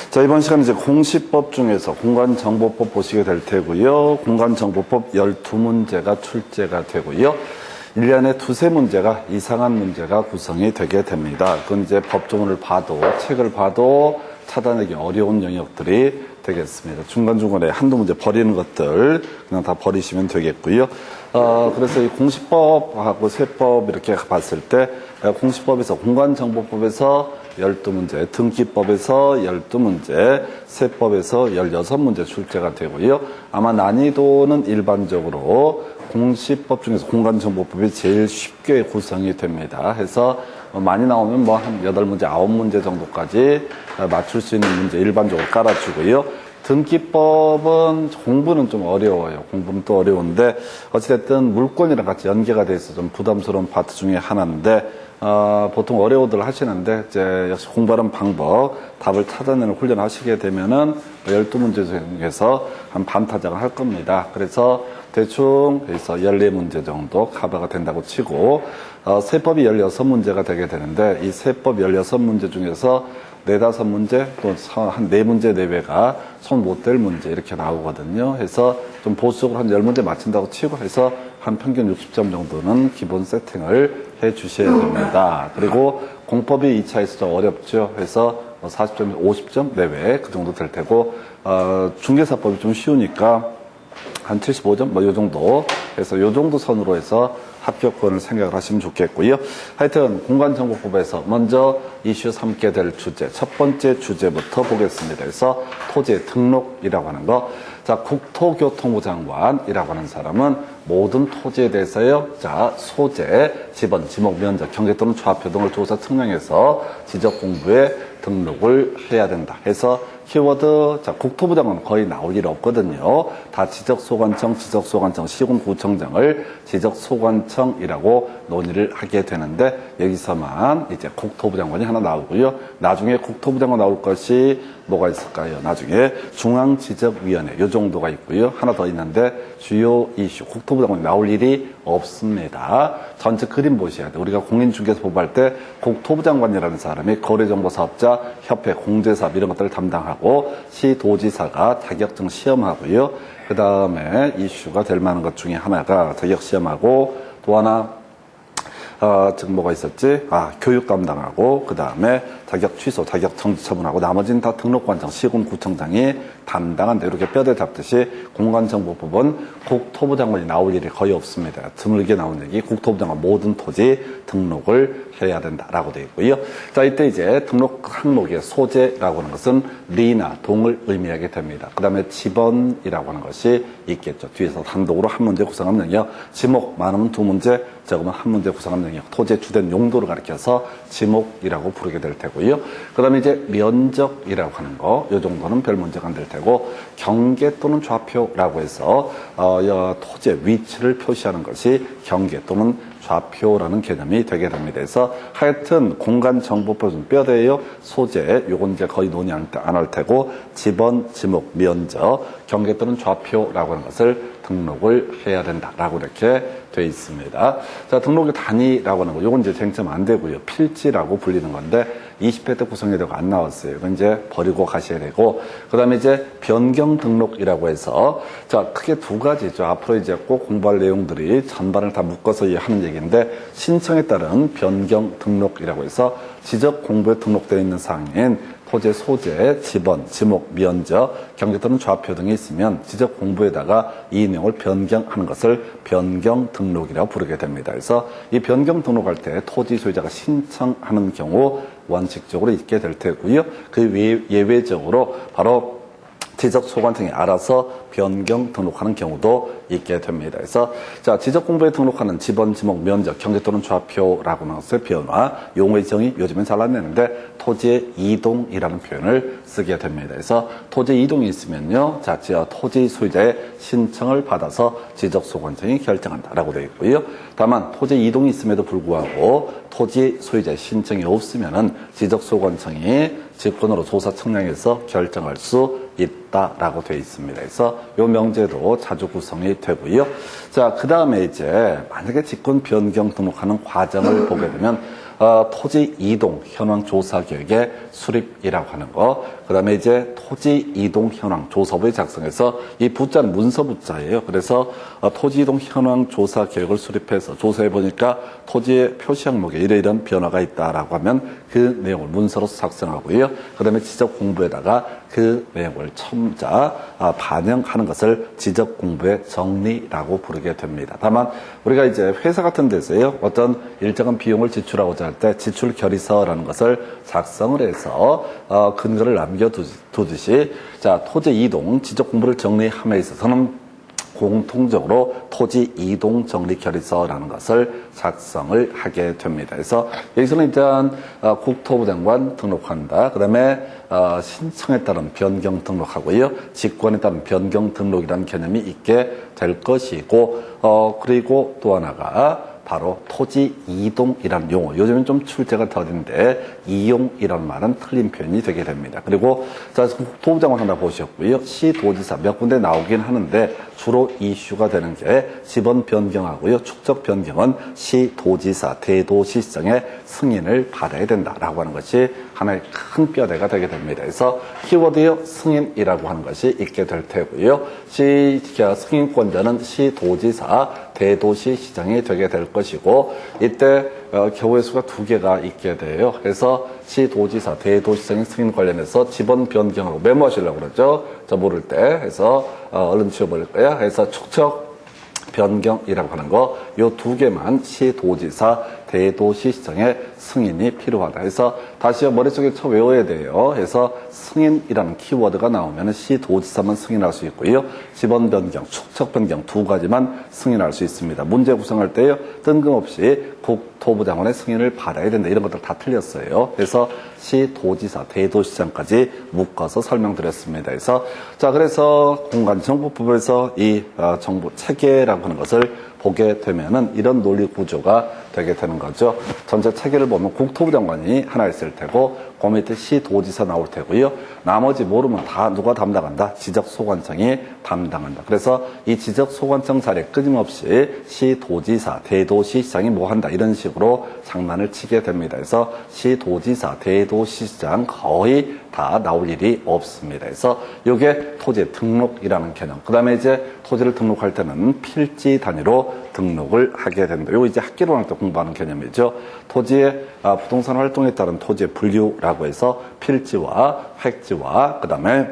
자, 이번 시간 이제 공시법 중에서 공간정보법 보시게 될 테고요. 공간정보법 12문제가 출제가 되고요. 1년에 두세 문제가 이상한 문제가 구성이 되게 됩니다. 그건 이제 법조문을 봐도, 책을 봐도 찾아내기 어려운 영역들이 되겠습니다. 중간중간에 한두 문제 버리는 것들 그냥 다 버리시면 되겠고요. 그래서 이 공시법하고 세법 이렇게 봤을 때 공시법에서 공간정보법에서 12문제, 등기법에서 12문제, 세법에서 16문제 출제가 되고요. 아마 난이도는 일반적으로 공시법 중에서 공간정보법이 제일 쉽게 구성이 됩니다. 해서 많이 나오면 뭐 한 8문제, 9문제 정도까지 맞출 수 있는 문제 일반적으로 깔아주고요. 등기법은 공부는 좀 어려워요. 공부는 또 어려운데 어찌됐든 물권이랑 같이 연계가 돼 있어 좀 부담스러운 파트 중에 하나인데 보통 어려워들 하시는데 이제 역시 공부하는 방법, 답을 찾아내는 훈련을 하시게 되면은 12문제 중에서 한 반타작을 할 겁니다. 그래서 대충 그래서 14문제 정도 커버가 된다고 치고 세법이 16문제가 되게 되는데 이 세법 16문제 중에서 4, 5문제 또 한 4문제 내외가 손 못 댈 문제 이렇게 나오거든요. 해서 좀 보수적으로 한 10문제 맞춘다고 치고 해서 한 평균 60점 정도는 기본 세팅을 해 주셔야 됩니다. 그리고 공법이 2차에서 좀 어렵죠. 해서 40점, 50점 내외 그 정도 될 테고 중개사법이 좀 쉬우니까 한 75점 뭐 요 정도 해서 요 정도 선으로 해서 합격권을 생각을 하시면 좋겠고요. 하여튼 공간정보법에서 먼저 이슈 삼게 될 주제, 첫 번째 주제부터 보겠습니다. 그래서 토지 등록이라고 하는 거. 자, 국토교통부 장관이라고 하는 사람은 모든 토지에 대해서요. 자, 소재, 지번, 지목, 면적, 경계 또는 좌표 등을 조사 측량해서 지적 공부에 등록을 해야 된다. 해서 키워드, 자, 국토부 장관은 거의 나올 일 없거든요. 다 지적소관청, 시군구청장을 지적소관청이라고 논의를 하게 되는데 여기서만 이제 국토부 장관이 하나 나오고요. 나중에 국토부 장관 나올 것이 뭐가 있을까요? 나중에 중앙지적위원회 요 정도가 있고요. 하나 더 있는데 주요 이슈 국토부 장관이 나올 일이 없습니다. 전체 그림 보셔야 돼요. 우리가 공인중개사 법할 때 국토부 장관이라는 사람이 거래정보사업자 협회 공제사업 이런 것들을 담당하고 시도지사가 자격증 시험하고요. 그 다음에 이슈가 될 만한 것 중에 하나가 자격시험하고 또 하나 지금 뭐가 있었지? 교육 담당하고, 그 다음에 자격 취소, 자격 정지 처분하고, 나머지는 다 등록관청, 시군구청장이 담당한다. 이렇게 뼈대 잡듯이 공간정보법은 국토부 장관이 나올 일이 거의 없습니다. 드물게 나온 얘기, 국토부 장관 모든 토지 등록을 해야 된다라고 되어 있고요. 자, 이때 이제 등록 항목의 소재라고 하는 것은 리나 동을 의미하게 됩니다. 그 다음에 지번이라고 하는 것이 있겠죠. 뒤에서 단독으로 한 문제 구성하는 영역, 지목 많으면 2문제, 적으면 한 문제 구성하는 영역, 토지의 주된 용도를 가리켜서 지목이라고 부르게 될 테고요. 그 다음에 이제 면적이라고 하는 거, 이 정도는 별 문제가 안 될 테고, 경계 또는 좌표라고 해서 토지의 위치를 표시하는 것이 경계 또는 좌표라는 개념이 되게 됩니다. 그래서 하여튼 공간정보법 좀 뼈대요. 소재, 요건 이제 거의 논의 안 할 테고, 지번, 지목, 면적, 경계 또는 좌표라고 하는 것을 등록을 해야 된다라고 이렇게 되어 있습니다. 자, 등록의 단위라고 하는 거, 요건 이제 쟁점 안 되고요. 필지라고 불리는 건데, 20회 때 구성이 되고 안 나왔어요. 이건 이제 버리고 가셔야 되고, 그 다음에 이제 변경 등록이라고 해서, 자, 크게 두 가지죠. 앞으로 이제 꼭 공부할 내용들이 전반을 다 묶어서 하는 얘기인데, 신청에 따른 변경 등록이라고 해서 지적 공부에 등록되어 있는 사항인 토지의 소재, 지번, 지목, 면적, 경계 또는 좌표 등이 있으면 지적 공부에다가 이 내용을 변경하는 것을 변경 등록이라고 부르게 됩니다. 그래서 이 변경 등록할 때 토지 소유자가 신청하는 경우 원칙적으로 있게 될 테고요. 그 예외적으로 바로 지적소관청이 알아서 변경 등록하는 경우도 있게 됩니다. 그래서 자, 지적 공부에 등록하는 지번, 지목, 면적, 경계 또는 좌표라고 하는 것의 변화, 용어의 정의 요즘엔 잘 안 내는데 토지의 이동이라는 표현을 쓰게 됩니다. 그래서 토지 이동이 있으면요, 자, 토지 소유자의 신청을 받아서 지적소관청이 결정한다라고 되어 있고요. 다만 토지 이동이 있음에도 불구하고 토지 소유자의 신청이 없으면은 지적소관청이 직권으로 조사 측량해서 결정할 수 있다라고 되어 있습니다. 그래서 요 명제도 자주 구성이 되고요. 자, 그 다음에 이제 만약에 직권 변경 등록하는 과정을 보게 되면 토지 이동 현황 조사 계획의 수립이라고 하는 거. 그 다음에 이제 토지 이동 현황 조서부에 작성해서 이 부자는 문서 부자예요. 그래서 토지 이동 현황 조사 계획을 수립해서 조사해 보니까 토지의 표시 항목에 이러이러한 변화가 있다라고 하면 그 내용을 문서로 작성하고요. 그 다음에 지적 공부에다가 그 내용을 첨자 반영하는 것을 지적 공부의 정리라고 부르게 됩니다. 다만 우리가 이제 회사 같은 데서요, 어떤 일정한 비용을 지출하고자 할 때 지출 결의서라는 것을 작성을 해서 근거를 남겨두듯이 자, 토지 이동 지적 공부를 정리함에 있어서는 공통적으로 토지 이동 정리 결의서라는 것을 작성을 하게 됩니다. 그래서 여기서는 일단 국토부 장관 등록한다. 그 다음에 신청에 따른 변경 등록하고요. 직권에 따른 변경 등록이라는 개념이 있게 될 것이고, 그리고 또 하나가 바로 토지 이동이라는 용어. 요즘은 좀 출제가 더딘데 이용이라는 말은 틀린 표현이 되게 됩니다. 그리고 자, 국토부 장관 하나 보셨고요. 시도지사 몇 군데 나오긴 하는데 주로 이슈가 되는 게 지번 변경하고요. 축적 변경은 시도지사 대도시장의 승인을 받아야 된다라고 하는 것이 하나의 큰 뼈대가 되게 됩니다. 그래서 키워드요 승인이라고 하는 것이 있게 될 테고요. 승인권자는 시도지사 대도시시장이 되게 될 것이고, 이때 겨우의 수가 2개가 있게 돼요. 그래서 시도지사 대도시장의 승인 관련해서 지번 변경하고 메모하시려고 그러죠. 저 모를 때 해서 얼른 지워버릴 거야. 그래서 축적 변경이라고 하는 거, 요 2개만 시도지사 대도시시장의 승인이 필요하다. 해서 다시 머릿속에 쳐 외워야 돼요. 해서 승인이라는 키워드가 나오면 시도지사만 승인할 수 있고요. 지번 변경, 축척 변경 2가지만 승인할 수 있습니다. 문제 구성할 때요, 뜬금없이 국토부 장관의 승인을 받아야 된다. 이런 것들 다 틀렸어요. 그래서 시도지사, 대도시장까지 묶어서 설명드렸습니다. 그래서 자, 그래서 공간정보법에서 이 정보 체계라고 하는 것을 보게 되면은 이런 논리 구조가 되게 되는 거죠. 전체 체계를 보면 국토부 장관이 하나 있을 테고, 그 밑에 시도지사 나올 테고요. 나머지 모르면 다 누가 담당한다? 지적소관청이 담당한다. 그래서 이 지적소관청 자리에 끊임없이 시도지사, 대도시시장이 뭐 한다, 이런 식으로 장난을 치게 됩니다. 그래서 시도지사, 대도시시장 거의 다 나올 일이 없습니다. 그래서 이게 토지 등록이라는 개념. 그 다음에 이제 토지를 등록할 때는 필지 단위로 등록을 하게 된다. 이거 이제 학기론할 때 공부하는 개념이죠. 토지의 부동산 활동에 따른 토지의 분류라고 해서 필지와 획지와 그 다음에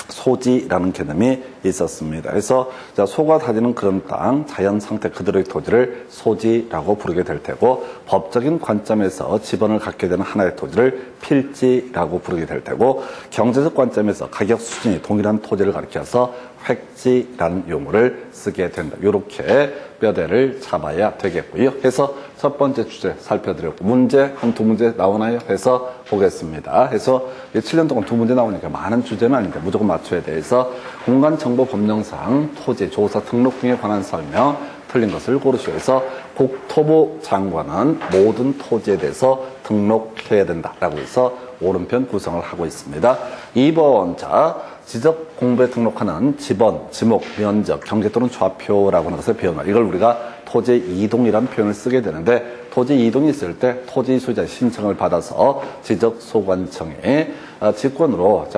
소지라는 개념이 있었습니다. 그래서 소가 다지는 그런 땅, 자연 상태 그대로의 토지를 소지라고 부르게 될 테고, 법적인 관점에서 지번을 갖게 되는 하나의 토지를 필지라고 부르게 될 테고, 경제적 관점에서 가격 수준이 동일한 토지를 가리켜서 획지라는 용어를 쓰게 된다. 이렇게 뼈대를 잡아야 되겠고요. 해서 첫 번째 주제 살펴드렸고, 문제 한 2문제 나오나요? 해서 보겠습니다. 해서 7년 동안 2문제 나오니까 많은 주제는 아닌데 무조건 맞춰야 돼. 그래서 공간정보법령상 토지, 조사, 등록 등에 관한 설명, 틀린 것을 고르시오. 해서 국토부 장관은 모든 토지에 대해서 등록해야 된다라고 해서 오른편 구성을 하고 있습니다. 2번, 자, 지적 공부에 등록하는 지번, 지목, 면적, 경계 또는 좌표라고 하는 것을 배우나. 이걸 우리가 토지 이동이라는 표현을 쓰게 되는데, 토지 이동이 있을 때 토지 소유자의 신청을 받아서 지적소관청에 직권으로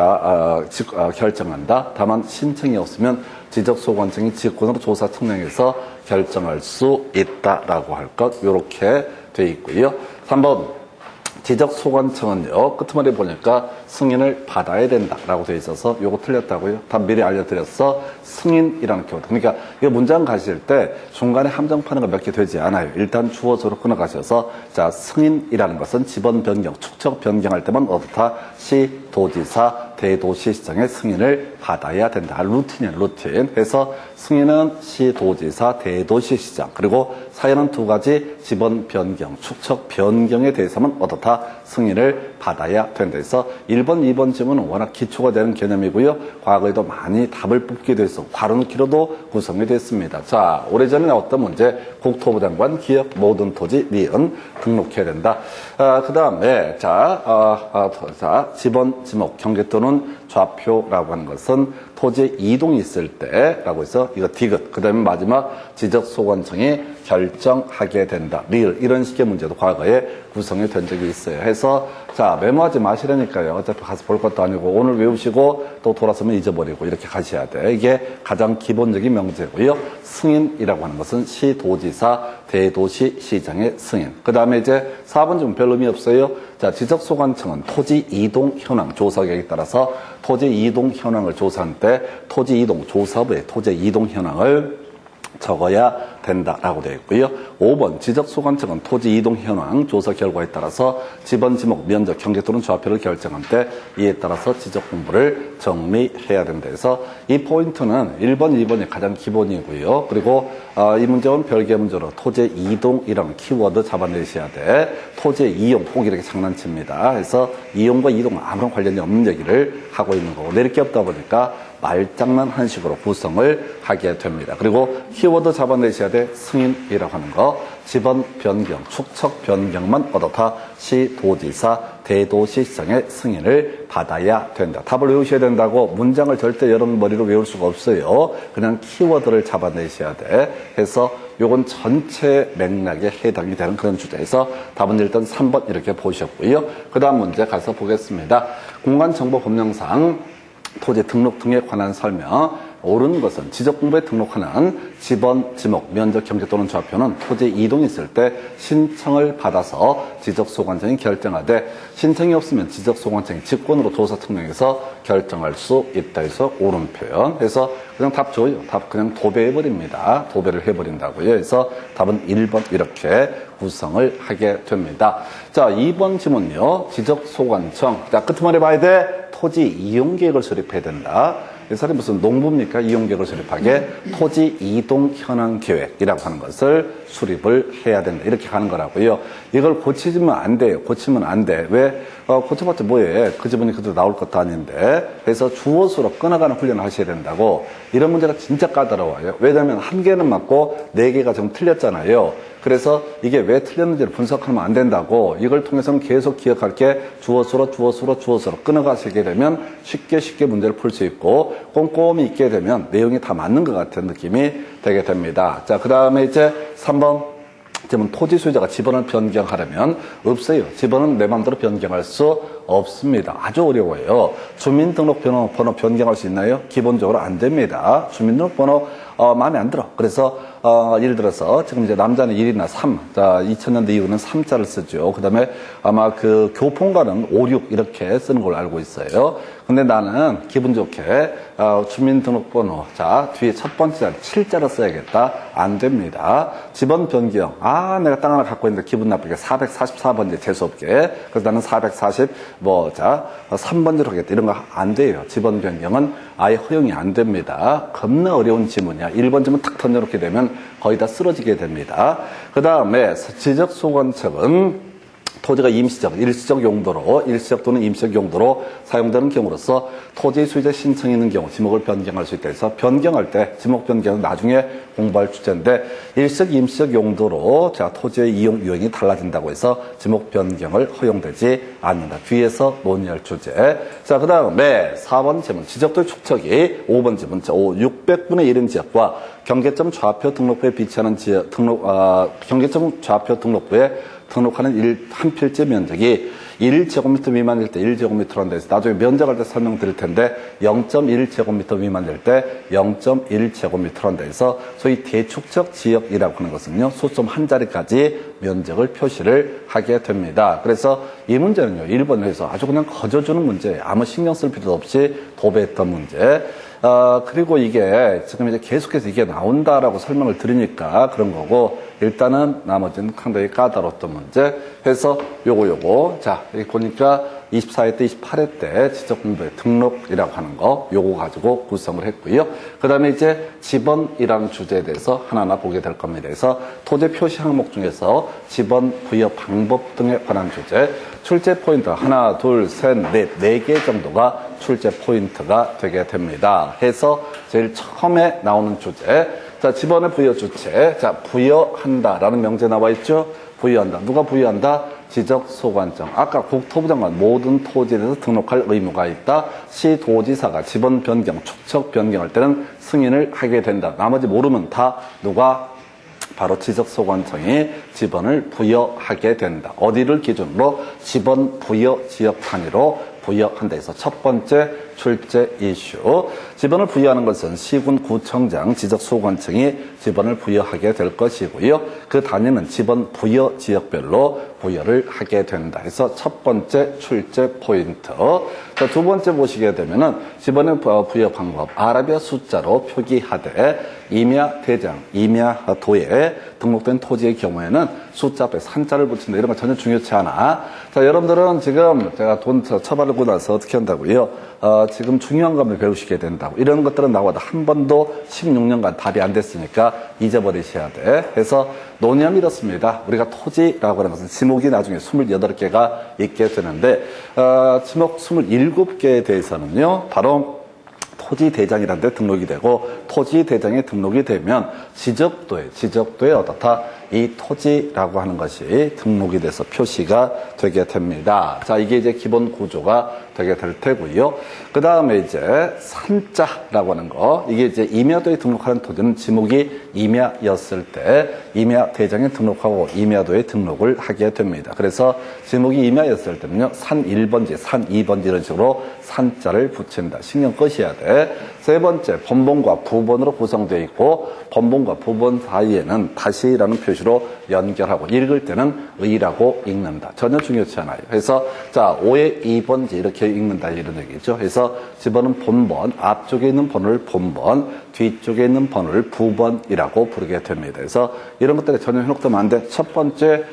결정한다. 다만 신청이 없으면 지적소관청이 직권으로 조사 측량해서 결정할 수 있다라고 할 것, 이렇게 돼 있고요. 3번. 지적소관청은요, 끄트머리 보니까 승인을 받아야 된다라고 되어 있어서 요거 틀렸다고요? 다 미리 알려드렸어. 승인이라는 키워드. 그러니까 이 문장 가실 때 중간에 함정파는 거 몇 개 되지 않아요. 일단 주어서로 끊어가셔서, 자, 승인이라는 것은 지번 변경, 축척 변경할 때만 어떻다? 시도지사, 대도시시장의 승인을 받아야 된다. 루틴이에요, 루틴. 그래서 승인은 시도지사, 대도시시장. 그리고 사연은 2가지, 지번 변경, 축척 변경에 대해서만 어떻다? 승인을 받아야 된다. 그래서 1번, 2번 질문은 워낙 기초가 되는 개념이고요. 과거에도 많이 답을 뽑게 돼서 괄호넣기로도 구성이 됐습니다. 자, 오래전에 나왔던 문제, 국토부 장관 기업 모든 토지 니은 등록해야 된다. 그 다음에 자, 지번, 지목, 경계 또는 좌표라고 하는 것은 토지 이동이 있을 때라고 해서 이거 디귿. 그 다음에 마지막 지적소관청이 결정하게 된다. 리을. 이런 식의 문제도 과거에 구성이 된 적이 있어요. 해서 자, 메모하지 마시라니까요. 어차피 가서 볼 것도 아니고 오늘 외우시고 또 돌아서면 잊어버리고 이렇게 가셔야 돼. 이게 가장 기본적인 명제고요. 승인이라고 하는 것은 시도지사, 대도시, 시장의 승인. 그 다음에 이제 4번 좀 별 의미 없어요. 자, 지적소관청은 토지 이동 현황 조사 계획에 따라서 토지 이동 현황을 조사할 때 토지 이동 조사부의 토지 이동 현황을 적어야 된다라고 되어 있고요. 5번 지적소관청은 토지 이동 현황 조사 결과에 따라서 지번, 지목, 면적, 경계 또는 좌표를 결정할 때 이에 따라서 지적 공부를 정리해야 된다 해서 이 포인트는 1번, 2번이 가장 기본이고요. 그리고 이 문제는 별개 문제로 토지 이동이라는 키워드 잡아내셔야 돼. 토지 이용 꼭 이렇게 장난칩니다. 그래서 이용과 이동은 아무런 관련이 없는 얘기를 하고 있는 거고 내릴 게 없다 보니까 말장난 한 식으로 구성을 하게 됩니다. 그리고 키워드 잡아내셔야 돼. 승인이라고 하는 거, 지번 변경, 축척 변경만 얻어다 시도지사, 대도시장의 승인을 받아야 된다. 답을 외우셔야 된다고 문장을 절대 여러분 머리로 외울 수가 없어요. 그냥 키워드를 잡아내셔야 돼. 해서 요건 전체 맥락에 해당이 되는 그런 주제에서 답은 일단 3번 이렇게 보셨고요. 그 다음 문제 가서 보겠습니다. 공간정보법령상 토지 등록 등에 관한 설명. 옳은 것은 지적공부에 등록하는 지번, 지목, 면적, 경계 또는 좌표는 토지 이동이 있을 때 신청을 받아서 지적소관청이 결정하되 신청이 없으면 지적소관청이 직권으로 조사 특명에서 결정할 수 있다 해서 옳은 표현. 그래서 그냥 답 줘요. 답 그냥 도배해버립니다. 도배를 해버린다고요. 그래서 답은 1번 이렇게 구성을 하게 됩니다. 자, 2번 지문요. 지적소관청. 자, 끝머리 봐야 돼. 토지 이용계획을 수립해야 된다. 이 사람이 무슨 농부입니까? 이용계획을 수립하게 토지 이동 현황 계획이라고 하는 것을 수립을 해야 된다. 이렇게 가는 거라고요. 이걸 고치면 안 돼요. 고치면 안 돼. 왜? 고쳐봤자 뭐해? 그 지문이 그대로 나올 것도 아닌데. 그래서 주어수로 끊어가는 훈련을 하셔야 된다고. 이런 문제가 진짜 까다로워요. 왜냐하면 한 개는 맞고 네 개가 좀 틀렸잖아요. 그래서 이게 왜 틀렸는지를 분석하면 안 된다고. 이걸 통해서는 계속 기억할 게 주어수로 끊어가시게 되면 쉽게 문제를 풀 수 있고 꼼꼼히 있게 되면 내용이 다 맞는 것 같은 느낌이 되게 됩니다. 자, 그 다음에 이제 3번. 지금 토지 소유자가 지번을 변경하려면 없어요. 지번은 내 마음대로 변경할 수 없습니다. 아주 어려워요. 주민등록번호 변경할 수 있나요? 기본적으로 안 됩니다. 주민등록번호 마음에 안 들어. 그래서 예를 들어서 지금 이제 남자는 1이나 3, 자 2000년대 이후는 3자를 쓰죠. 그다음에 아마 그 교통가는 5, 6 이렇게 쓰는 걸로 알고 있어요. 근데 나는 기분 좋게 주민등록번호 자 뒤에 첫 번째 자리 7자를 써야겠다. 안 됩니다. 지번 변경. 내가 땅 하나 갖고 있는데 기분 나쁘게 444번째 재수없게. 그래서 나는 440 3번째로 하겠다. 이런 거 안 돼요. 지번 변경은 아예 허용이 안 됩니다. 겁나 어려운 지문이야. 1번 지문 탁 던져놓게 되면 거의 다 쓰러지게 됩니다. 그 다음에 지적소관청은 토지가 임시적, 일시적 용도로, 일시적 또는 임시적 용도로 사용되는 경우로서 토지 소유자 신청이 있는 경우 지목을 변경할 수 있다 해서 변경할 때 지목 변경은 나중에 공부할 주제인데 일시적, 임시적 용도로 토지의 이용 유형이 달라진다고 해서 지목 변경을 허용되지 않는다. 뒤에서 논의할 주제. 자, 그 다음에 4번 지문 지적도의 축척이 5번 지문 600분의 1인 지역과 경계점 좌표 등록부에 비치하는 지역 경계점 좌표 등록부에 등록하는 한 필지 면적이 1제곱미터 미만일 때 1제곱미터라는 데서 나중에 면적할 때 설명드릴 텐데 0.1제곱미터 미만일 때 0.1제곱미터라는 데서 소위 대축적 지역이라고 하는 것은요 수점 한 자리까지 면적을 표시를 하게 됩니다. 그래서 이 문제는요 1번에서 아주 그냥 거저주는 문제, 아무 신경 쓸 필요도 없이 도배했던 문제. 그리고 이게 지금 이제 계속해서 이게 나온다라고 설명을 드리니까 그런 거고 일단은 나머지는 상당히 까다로웠던 문제 해서 요거 자 여기 보니까 24회 때 28회 때 지적공부의 등록이라고 하는 거 요거 가지고 구성을 했고요. 그 다음에 이제 지번이라는 주제에 대해서 하나하나 보게 될 겁니다. 그래서 토지 표시 항목 중에서 지번 부여 방법 등에 관한 주제 출제 포인트 하나, 둘, 셋, 넷, 4개 정도가 출제 포인트가 되게 됩니다. 해서 제일 처음에 나오는 주제 자 지번의 부여 주체 자 부여한다라는 명제 나와 있죠. 부여한다. 누가 부여한다? 지적소관청. 아까 국토부 장관 모든 토지에 대해서 등록할 의무가 있다. 시도지사가 지번 변경, 축척 변경할 때는 승인을 하게 된다. 나머지 모르면 다 누가? 바로 지적소관청이 지번을 부여하게 된다. 어디를 기준으로? 지번 부여 지역 단위로 부여한다 해서 첫 번째 출제 이슈. 지번을 부여하는 것은 시군 구청장 지적소관청이 지번을 부여하게 될 것이고요. 그 단위는 지번 부여 지역별로 부여를 하게 된다. 그래서 첫 번째 출제 포인트. 자, 두 번째 보시게 되면은 지번의 부여 방법. 아라비아 숫자로 표기하되 임야 대장, 임야 도에 등록된 토지의 경우에는 숫자 앞에 산자를 붙인다. 이런 거 전혀 중요치 않아. 자, 여러분들은 지금 제가 돈 처발하고 나서 어떻게 한다고요? 지금 중요한 것을 배우시게 된다고. 이런 것들은 나와도 한 번도 16년간 답이 안 됐으니까 잊어버리셔야 돼. 그래서 논의함이 이렇습니다. 우리가 토지라고 하는 것은 지목이 나중에 28개가 있게 되는데, 지목 27개에 대해서는요, 바로 토지대장이라는 데 등록이 되고, 토지대장에 등록이 되면 지적도에 어떻다? 이 토지라고 하는 것이 등록이 돼서 표시가 되게 됩니다. 자, 이게 이제 기본 구조가 되게 될 테고요. 그 다음에 이제 산자라고 하는 거, 이게 이제 임야도에 등록하는 토지는 지목이 임야였을 때 임야 대장에 등록하고 임야도에 등록을 하게 됩니다. 그래서 지목이 임야였을 때는요, 산 1번지, 산 2번지 이런 식으로 산자를 붙인다. 신경 끄셔야 돼. 세 번째, 본본과 부본으로 구성되어 있고, 본본과 부본 사이에는 다시라는 표시로 연결하고, 읽을 때는 의라고 읽는다. 전혀 중요치 않아요. 그래서 자, 5의 2번지 이렇게 읽는다 이런 얘기죠. 그래서 집어는 본번, 앞쪽에 있는 번호를 본번, 뒤쪽에 있는 번호를 부번이라고 부르게 됩니다. 그래서 이런 것들이 전혀 현혹되면 안 돼. 첫 번째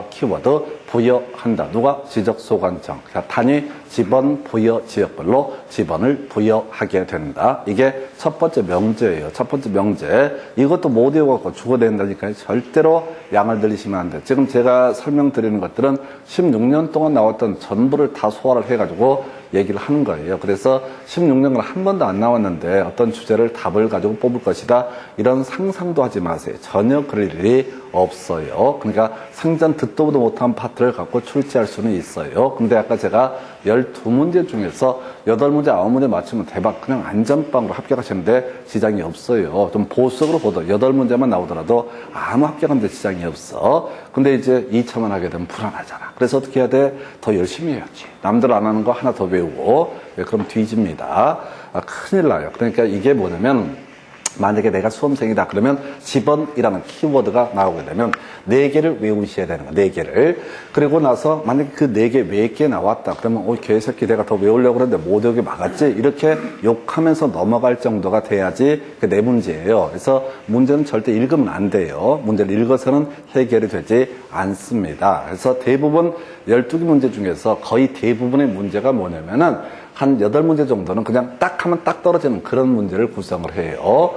키워드, 부여한다. 누가? 지적소관청. 단위 지번 부여 지역별로 지번을 부여하게 된다. 이게 첫 번째 명제예요. 첫 번째 명제. 이것도 못 외워갖고 죽어낸다니까요. 절대로 양을 들이시면 안 돼. 지금 제가 설명드리는 것들은 16년 동안 나왔던 전부를 다 소화를 해가지고 얘기를 하는 거예요. 그래서 16년간 한 번도 안 나왔는데 어떤 주제를 답을 가지고 뽑을 것이다. 이런 상상도 하지 마세요. 전혀 그럴 일이 없어요. 그러니까 상전 듣도 보도 못한 파트를 갖고 출제할 수는 있어요. 근데 아까 제가 12문제 중에서 8문제, 9문제 맞추면 대박, 그냥 안전빵으로 합격하시는데 지장이 없어요. 좀 보수적으로 보도 8문제만 나오더라도 아무 합격하는데 지장이 없어. 근데 이제 2차만 하게 되면 불안하잖아. 그래서 어떻게 해야 돼? 더 열심히 해야지. 남들 안 하는 거 하나 더 배우고, 그럼 뒤집니다. 큰일 나요. 그러니까 이게 뭐냐면, 만약에 내가 수험생이다 그러면 지번이라는 키워드가 나오게 되면 4개를 외우셔야 되는 거야. 4개를. 그리고 나서 만약에 그 4개 몇 개 나왔다 그러면 개새끼 내가 더 외우려고 그러는데 못 외우게 막았지, 이렇게 욕하면서 넘어갈 정도가 돼야지 그 4문제예요. 그래서 문제는 절대 읽으면 안 돼요. 문제를 읽어서는 해결이 되지 않습니다. 그래서 대부분 12개 문제 중에서 거의 대부분의 문제가 뭐냐면은 한 8문제 정도는 그냥 딱 하면 딱 떨어지는 그런 문제를 구성을 해요.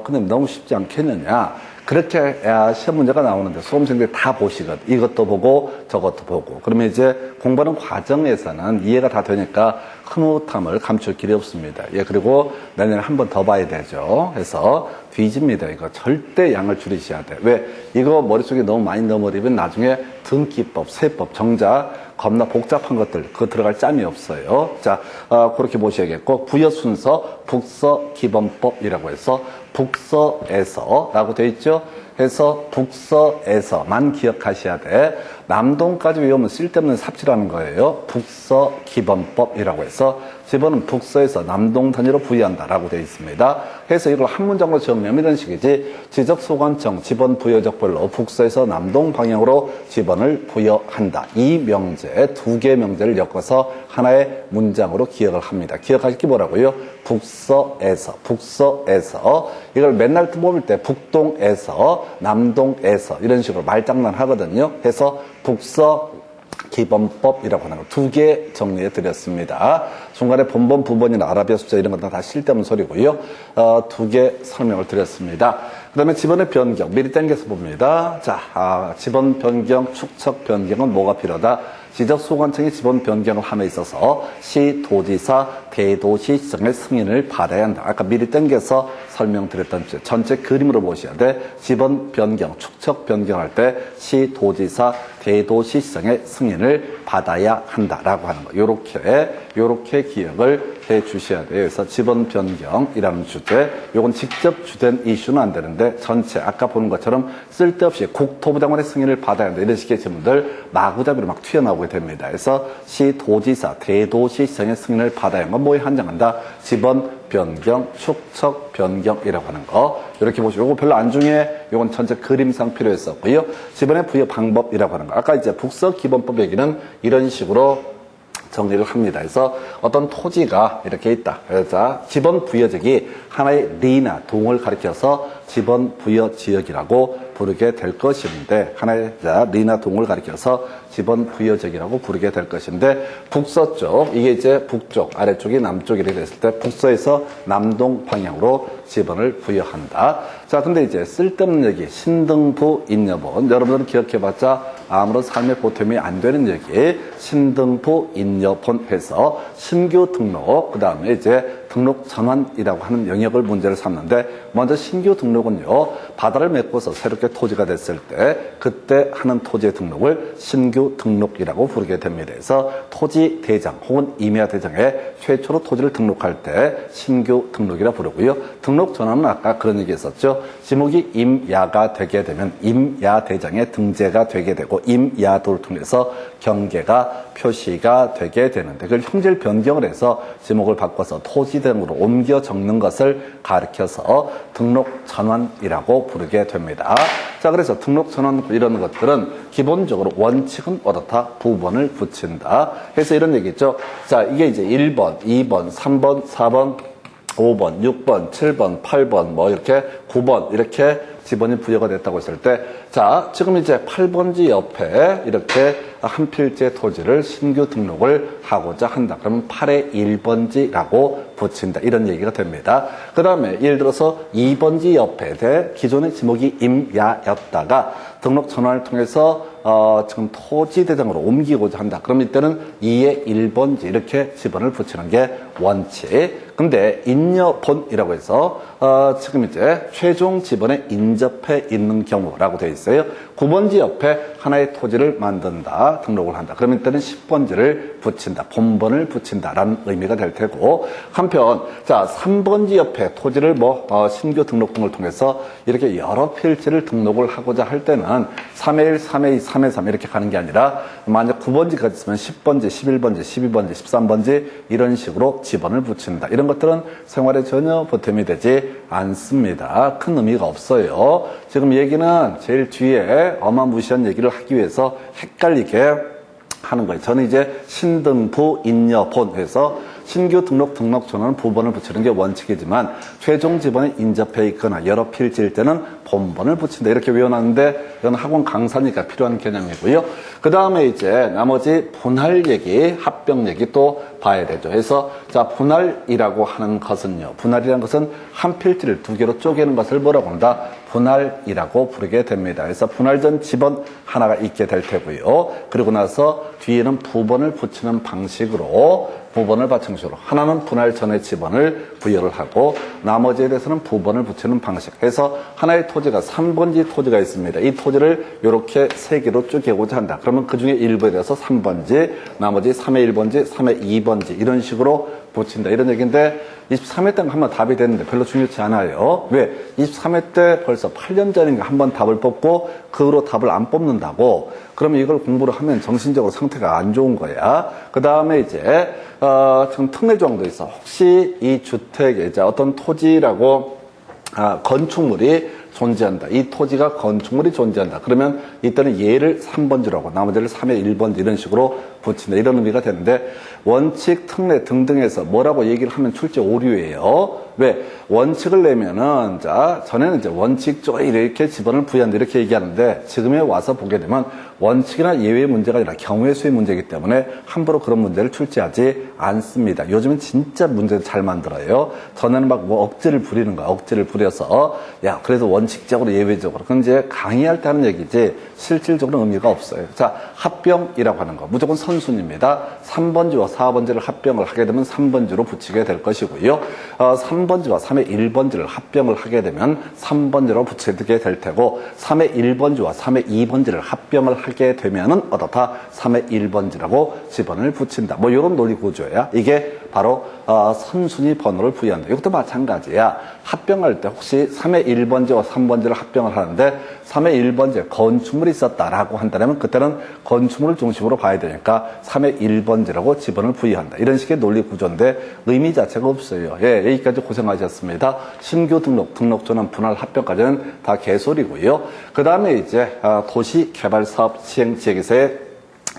근데 너무 쉽지 않겠느냐. 그렇게 시험 문제가 나오는데 수험생들이 다 보시거든. 이것도 보고 저것도 보고. 그러면 이제 공부하는 과정에서는 이해가 다 되니까 흐뭇함을 감출 길이 없습니다. 예, 그리고 내년에 한 번 더 봐야 되죠. 해서 뒤집니다. 이거 절대 양을 줄이셔야 돼. 왜? 이거 머릿속에 너무 많이 넣어버리면 나중에 등기법, 세법, 정작 겁나 복잡한 것들, 그거 들어갈 짬이 없어요. 자, 그렇게 보셔야겠고, 부여 순서, 북서 기본법이라고 해서, 북서에서, 라고 되어 있죠? 해서, 북서에서만 기억하셔야 돼. 남동까지 외우면 쓸데없는 삽질하는 거예요. 북서 기본법이라고 해서, 집어는 북서에서 남동 단위로 부여한다라고 되어 있습니다. 해서 이걸 한 문장으로 정리하면 이런 식이지. 지적소관청 지번 부여적별로 북서에서 남동 방향으로 지번을 부여한다. 이 명제, 2개의 명제를 엮어서 하나의 문장으로 기억을 합니다. 기억하실 게 뭐라고요? 북서에서. 이걸 맨날 뽑을 때 북동에서, 남동에서 이런 식으로 말장난 하거든요. 해서 북서 기본법이라고 하는 거 두 개 정리해 드렸습니다. 중간에 본번, 부번이나 아라비아 숫자 이런 건 다 쓸데없는 소리고요. 두 개 설명을 드렸습니다. 그 다음에 지번의 변경, 미리 당겨서 봅니다. 자, 지번 변경, 축척 변경은 뭐가 필요하다? 지적소관청이 지번 변경을 함에 있어서 시도지사, 대도시장의 승인을 받아야 한다. 아까 미리 당겨서 설명드렸던 전체 그림으로 보셔야 돼. 지번 변경, 축척 변경할 때 시도지사, 대도시장의 승인을 받아야 한다라고 하는 거. 요렇게 기억을 해 주셔야 돼요. 그래서 지번 변경이라는 주제, 요건 직접 주된 이슈는 안 되는데 전체 아까 보는 것처럼 쓸데없이 국토부 장관의 승인을 받아야 한다. 이런 식의 질문들 마구잡이로 막 튀어나오게 됩니다. 그래서 시도지사, 대도시장의 승인을 받아야 하는 건 뭐에 한정한다? 지번 변경, 축척 변경이라고 하는 거. 이렇게 보시고, 요거 별로 안 중요해. 요건 전체 그림상 필요했었고요. 지번의 부여 방법이라고 하는 거. 아까 이제 북서기본법 얘기는 이런 식으로 정리를 합니다. 그래서 어떤 토지가 이렇게 있다. 그래서 지번 부여지역이 하나의 리나 동을 가리켜서 지번 부여 지역이라고 부르게 될 것인데, 하나의 리나 동을 가리켜서 지번 부여 지역이라고 부르게 될 것인데, 북서쪽, 이게 이제 북쪽, 아래쪽이 남쪽 이렇게 됐을 때 북서에서 남동 방향으로 지번을 부여한다. 자, 근데 이제 쓸데없는 얘기, 신등부 인여본. 여러분들은 기억해봤자 아무런 삶의 보탬이 안 되는 얘기, 신등부 인여본 해서 신규 등록, 그 다음에 이제 등록 전환이라고 하는 영역을 문제를 삼는데, 먼저 신규 등록은요, 바다를 메꿔서 새롭게 토지가 됐을 때 그때 하는 토지의 등록을 신규 등록이라고 부르게 됩니다. 그래서 토지 대장 혹은 임야 대장에 최초로 토지를 등록할 때 신규 등록이라 부르고요. 등록 전환은 아까 그런 얘기 했었죠. 지목이 임야가 되게 되면 임야 대장에 등재가 되게 되고 임야도를 통해서 경계가 표시가 되게 되는데, 그걸 형질 변경을 해서 지목을 바꿔서 토지 등으로 옮겨 적는 것을 가리켜서 등록 전환이라고 부르게 됩니다. 자, 그래서 등록 전환 이런 것들은 기본적으로 원칙은 어떻다? 부번을 붙인다. 그래서 이런 얘기 있죠. 자, 이게 이제 1번, 2번, 3번, 4번, 5번, 6번, 7번, 8번, 뭐 이렇게 9번 이렇게 지번이 부여가 됐다고 했을 때, 자, 지금 이제 8번지 옆에 이렇게 한 필지의 토지를 신규 등록을 하고자 한다. 그러면 8의 1번지라고 붙인다. 이런 얘기가 됩니다. 그 다음에 예를 들어서 2번지 옆에 기존의 지목이 임야였다가 등록 전환을 통해서 지금 토지 대장으로 옮기고자 한다. 그럼 이때는 2의 1번지 이렇게 지번을 붙이는 게 원칙. 근데 인여본이라고 해서 지금 이제 최종 지번에 인접해 있는 경우라고 되어 있어요. 9번지 옆에 하나의 토지를 만든다. 등록을 한다. 그러면 이때는 10번지를 붙인다. 본번을 붙인다라는 의미가 될 테고, 한편 자 3번지 옆에 토지를 신규 등록 등을 통해서 이렇게 여러 필지를 등록을 하고자 할 때는 3의 1, 3의 2, 3의 3 이렇게 가는 게 아니라, 만약 9번지까지 있으면 10번지, 11번지, 12번지, 13번지 이런 식으로 지번을 붙인다. 이런 것들은 생활에 전혀 보탬이 되지 않습니다. 큰 의미가 없어요. 지금 얘기는 제일 뒤에 어마무시한 얘기를 하기 위해서 헷갈리게 하는 거예요. 저는 이제 신등부 인여본 해서 신규 등록 전환은 부번을 붙이는 게 원칙이지만 최종 지번에 인접해 있거나 여러 필지일 때는 본번을 붙인다. 이렇게 외워놨는데 이건 학원 강사니까 필요한 개념이고요. 그 다음에 이제 나머지 분할 얘기, 합병 얘기 또 봐야 되죠. 그래서 자, 분할이라고 하는 것은요. 분할이라는 것은 한 필지를 두 개로 쪼개는 것을 뭐라고 한다? 분할이라고 부르게 됩니다. 그래서 분할 전 지번 하나가 있게 될 테고요. 그리고 나서 뒤에는 부번을 붙이는 방식으로 부번을 받친 식으로 하나는 분할 전에 지번을 부여를 하고 나머지에 대해서는 부번을 붙이는 방식. 해서 하나의 토지가 3번지 토지가 있습니다. 이 토지를 이렇게 세 개로 쪼개고자 한다. 그러면 그 중에 일부에 대해서 3번지, 나머지 3의 1번지, 3의 2번지 이런 식으로 붙인다. 이런 얘기인데 23회 때 한번 답이 됐는데 별로 중요치 않아요. 왜? 23회 때 벌써 8년 전인가 한번 답을 뽑고 그 후로 답을 안 뽑는다고? 그러면 이걸 공부를 하면 정신적으로 상태가 안 좋은 거야. 그 다음에 이제 지금 특례 조항도 있어. 혹시 이 주택에 이제 어떤 토지라고 건축물이 존재한다. 이 토지가 건축물이 존재한다. 그러면 이때는 얘를 3번지로 하고 나머지를 3의 1번지 이런 식으로 붙인다. 이런 의미가 되는데 원칙, 특례 등등에서 뭐라고 얘기를 하면 출제 오류예요. 왜? 원칙을 내면은, 자, 전에는 이제 원칙 쪽에 이렇게 집어를 부여한다 이렇게 얘기하는데 지금에 와서 보게 되면 원칙이나 예외 문제가 아니라 경우의 수의 문제이기 때문에 함부로 그런 문제를 출제하지 않습니다. 요즘은 진짜 문제를 잘 만들어요. 전에는 막 뭐 억지를 부리는 거야. 억지를 부려서 야, 그래서 원칙적으로 예외적으로. 그건 이제 강의할 때 하는 얘기지 실질적으로 의미가 없어요. 자, 합병이라고 하는 거. 무조건 선순입니다. 3번지와 4번지를 합병을 하게 되면 3번지로 붙이게 될 것이고요. 3번지와 3의 1번지를 합병을 하게 되면 3번지로 붙이게 될 테고 3의 1번지와 3의 2번지를 합병을 하게 되면은 어떻다? 3의 1번지라고 집어를 붙인다. 뭐 이런 논리 구조야. 이게 바로 선순위 번호를 부여한다. 이것도 마찬가지야. 합병할 때 혹시 3의 1번지와 3번지를 합병을 하는데 3의 1번지에 건축물이 있었다라고 한다면 그때는 건축물을 중심으로 봐야 되니까 3의 1번지라고 지번을 부여한다. 이런 식의 논리 구조인데 의미 자체가 없어요. 예, 여기까지 고생하셨습니다. 신규 등록 전환, 분할 합병까지는 다 개소리고요. 그 다음에 이제 도시개발사업 시행지역에서의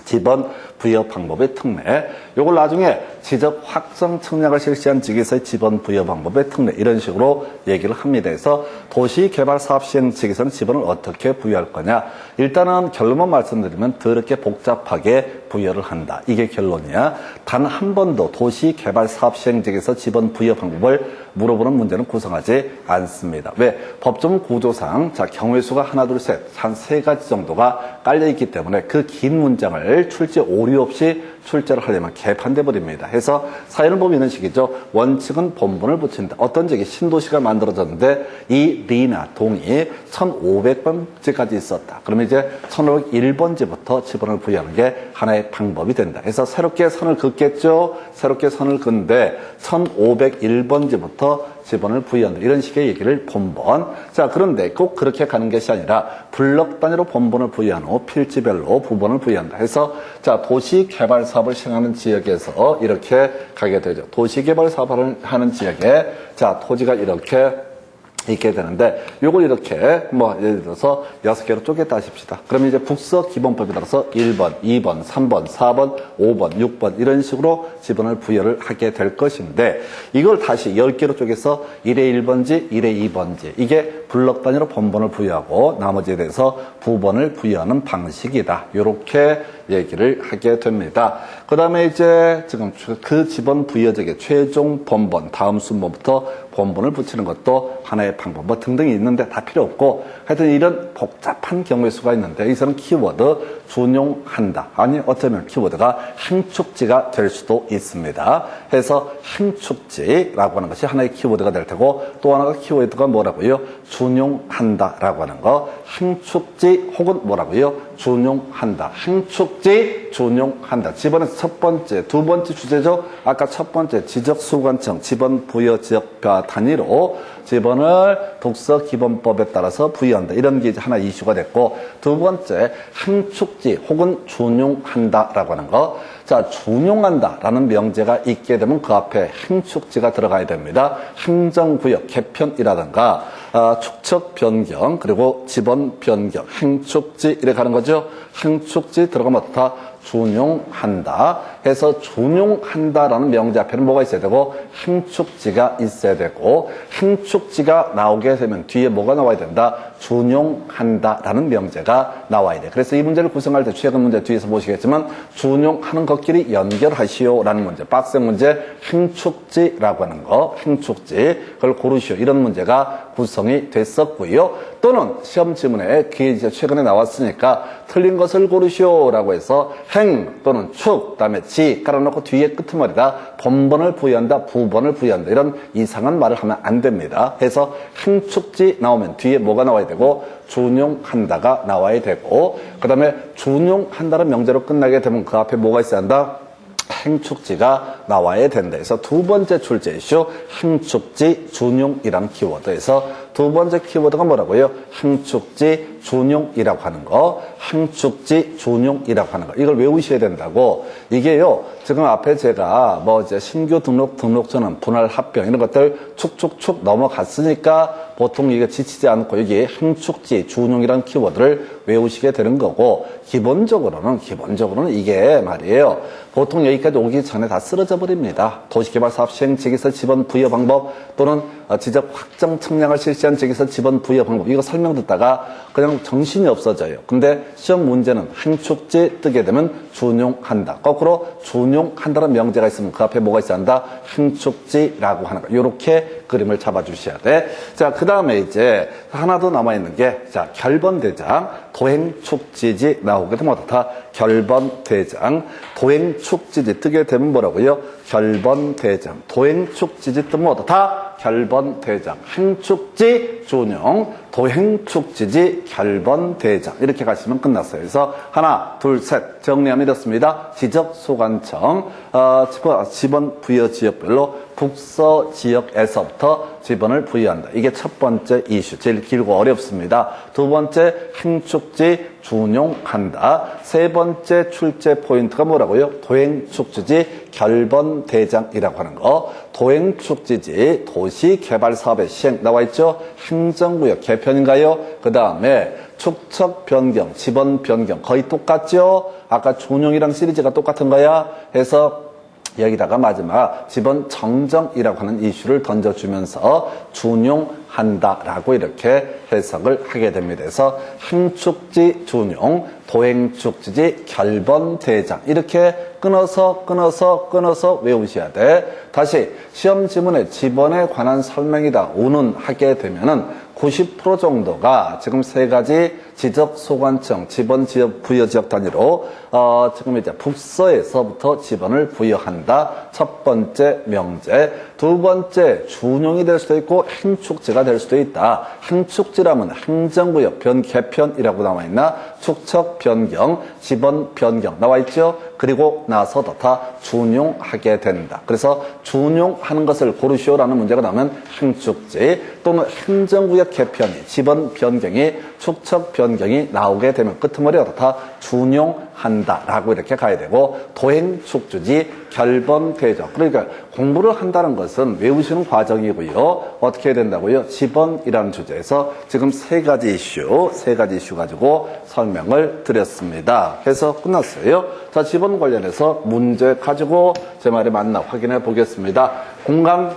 지번 부여 방법의 특례. 요걸 나중에 지적 확정 청약을 실시한 지역에서의 지번 부여 방법의 특례. 이런 식으로 얘기를 합니다. 그래서 도시개발 사업 시행 지역에서는 지번을 어떻게 부여할 거냐. 일단은 결론만 말씀드리면 더럽게 복잡하게 부여를 한다. 이게 결론이야. 단 한 번도 도시개발 사업 시행 지역에서 지번 부여 방법을 물어보는 문제는 구성하지 않습니다. 왜? 법조문 구조상 자 경우의 수가 하나, 둘, 셋, 한 세 가지 정도가 깔려있기 때문에 그 긴 문장을 출제 오류 없이 출제를 하려면 개판돼 버립니다. 해서 사연을 보면 이런 식이죠. 원칙은 본문을 붙인다. 어떤 적이 신도시가 만들어졌는데 이 리나 동이 1500번지까지 있었다. 그러면 이제 1501번지부터 지번을 부여하는 게 하나의 방법이 된다. 그래서 새롭게 선을 긋겠죠. 새롭게 선을 긋는데 1501번지부터 지번을 부여한다. 이런 식의 얘기를 본번. 자, 그런데 꼭 그렇게 가는 것이 아니라 블럭 단위로 본번을 부여한 후 필지별로 부번을 부여한다. 해서 자, 도시개발 사업을 시행하는 지역에서 이렇게 가게 되죠. 도시개발 사업을 하는 지역에 자, 토지가 이렇게 있게 되는데 요걸 이렇게 뭐 예를 들어서 6개로 쪼갰다 하십시다. 그러면 이제 북서 기본법에 따라서 1번, 2번, 3번, 4번, 5번, 6번 이런 식으로 지번을 부여를 하게 될 것인데 이걸 다시 10개로 쪼개서 1의 1번지, 1의 2번지 이게 블럭 단위로 본번을 부여하고 나머지에 대해서 부번을 부여하는 방식이다. 요렇게 얘기를 하게 됩니다. 그 다음에 이제 지금 그 지번 부여적의 최종 본번 다음 순번부터 본번을 붙이는 것도 하나의 방법 뭐 등등이 있는데 다 필요 없고 하여튼 이런 복잡한 경우의 수가 있는데 여기서는 키워드 준용한다. 아니 어쩌면 키워드가 항축지가 될 수도 있습니다. 해서 항축지라고 하는 것이 하나의 키워드가 될 테고 또 하나가 키워드가 뭐라고요? 준용한다라고 하는 거. 항축지 혹은 뭐라고요? 준용한다. 항축지 준용한다. 지번에서 첫 번째, 두 번째 주제죠. 아까 첫 번째 지적수관청 지번 부여 지역 단위로 지번을 독서 기본법에 따라서 부여한다. 이런 게 이제 하나 이슈가 됐고 두 번째 항축지 혹은 준용한다라고 하는 거. 자, 준용한다라는 명제가 있게 되면 그 앞에 항축지가 들어가야 됩니다. 행정구역 개편이라든가 축척 변경 그리고 지번 변경 항축지 이렇게 가는 거죠. 항축지 들어가면 어떻다? 준용한다 해서 준용한다라는 명제 앞에는 뭐가 있어야 되고 항축지가 있어야 되고 항축지가 나오게 되면 뒤에 뭐가 나와야 된다? 준용한다라는 명제가 나와야 돼. 그래서 이 문제를 구성할 때 최근 문제 뒤에서 보시겠지만 준용하는 것끼리 연결하시오라는 문제, 빡센 문제 항축지라고 하는 거, 항축지 그걸 고르시오 이런 문제가 구성이 됐었고요. 또는 시험 지문에 그게 이제 최근에 나왔으니까 틀린 것을 고르시오라고 해서 행 또는 축 그다음에 지 깔아놓고 뒤에 끄트머리다 본번을 부여한다 부번을 부여한다 이런 이상한 말을 하면 안 됩니다. 해서 항축지 나오면 뒤에 뭐가 나와야 되고 준용한다가 나와야 되고 그 다음에 준용한다는 명제로 끝나게 되면 그 앞에 뭐가 있어야 한다? 항축지가 나와야 된다. 그래서 두 번째 출제 이슈 항축지 준용이라는 키워드에서 두 번째 키워드가 뭐라고요? 항축지 준용이라고 하는 거. 항축지 준용이라고 하는 거. 이걸 외우셔야 된다고. 이게요, 지금 앞에 제가 뭐 이제 신규 등록전환, 분할 합병 이런 것들 축축축 넘어갔으니까 보통 이게 지치지 않고 여기 항축지 준용이라는 키워드를 외우시게 되는 거고, 기본적으로는 이게 말이에요. 보통 여기까지 오기 전에 다 쓰러져 버립니다. 도시개발사업 시행 지기서 지번 부여 방법 또는 지적 확정 측량을 실시한 지기서 지번 부여 방법, 이거 설명 듣다가 그냥 정신이 없어져요. 근데 시험 문제는 항축지 뜨게 되면 준용한다. 거꾸로 준용한다는 명제가 있으면 그 앞에 뭐가 있어야 한다? 항축지라고 하는 거. 요렇게 그림을 잡아주셔야 돼. 자, 그 다음에 이제 하나 더 남아있는 게, 자, 결번대장, 도행축지지 나오게 되면 어떻다? 결번대장, 도행축지지 뜨게 되면 뭐라고요? 결번대장, 도행축지지 뜨면 어떻다? 결번대장, 항축지 준용, 도행축지지 결번대장, 이렇게 가시면 끝났어요. 그래서 하나, 둘, 셋 정리하면 이렇습니다. 지적소관청, 지번 부여 지역별로 북서 지역에서부터 지번을 부여한다. 이게 첫 번째 이슈, 제일 길고 어렵습니다. 두 번째, 항축지 준용한다. 세 번째 출제 포인트가 뭐라고요? 도행축지지 결번대장이라고 하는 거. 도행축지지 도시개발사업의 시행 나와 있죠? 행정구역 개편인가요? 그 다음에 축척 변경, 지번 변경 거의 똑같죠? 아까 준용이랑 시리즈가 똑같은 거야? 해서 여기다가 마지막 지번 정정이라고 하는 이슈를 던져주면서 준용한다라고 이렇게 해석을 하게 됩니다. 그래서 항축지 준용, 도행축지지 결번대장, 이렇게 끊어서 외우셔야 돼. 다시 시험 지문에 지번에 관한 설명이다 운운하게 되면은 90% 정도가 지금 세 가지 지적소관청, 지번 지역, 부여 지역 단위로, 지금 이제 북서에서부터 지번을 부여한다. 첫 번째 명제. 두 번째, 준용이 될 수도 있고, 항축지가 될 수도 있다. 항축지라면 행정구역 개편이라고 나와있나? 축척 변경, 지번 변경 나와있죠? 그리고 나서도 다 준용하게 된다. 그래서 준용하는 것을 고르시오라는 문제가 나오면 항축지 또는 행정구역 개편이, 지번 변경이, 축척 변경이 나오게 되면 끄트머리 다 준용한다라고 이렇게 가야 되고, 도행축지지 결번대장. 그러니까 공부를 한다는 것은 외우시는 과정이고요. 어떻게 해야 된다고요? 지번이라는 주제에서 지금 세 가지 이슈 가지고 설명을 드렸습니다. 해서 끝났어요. 자, 지번 관련해서 문제 가지고 제 말이 맞나 확인해 보겠습니다. 공간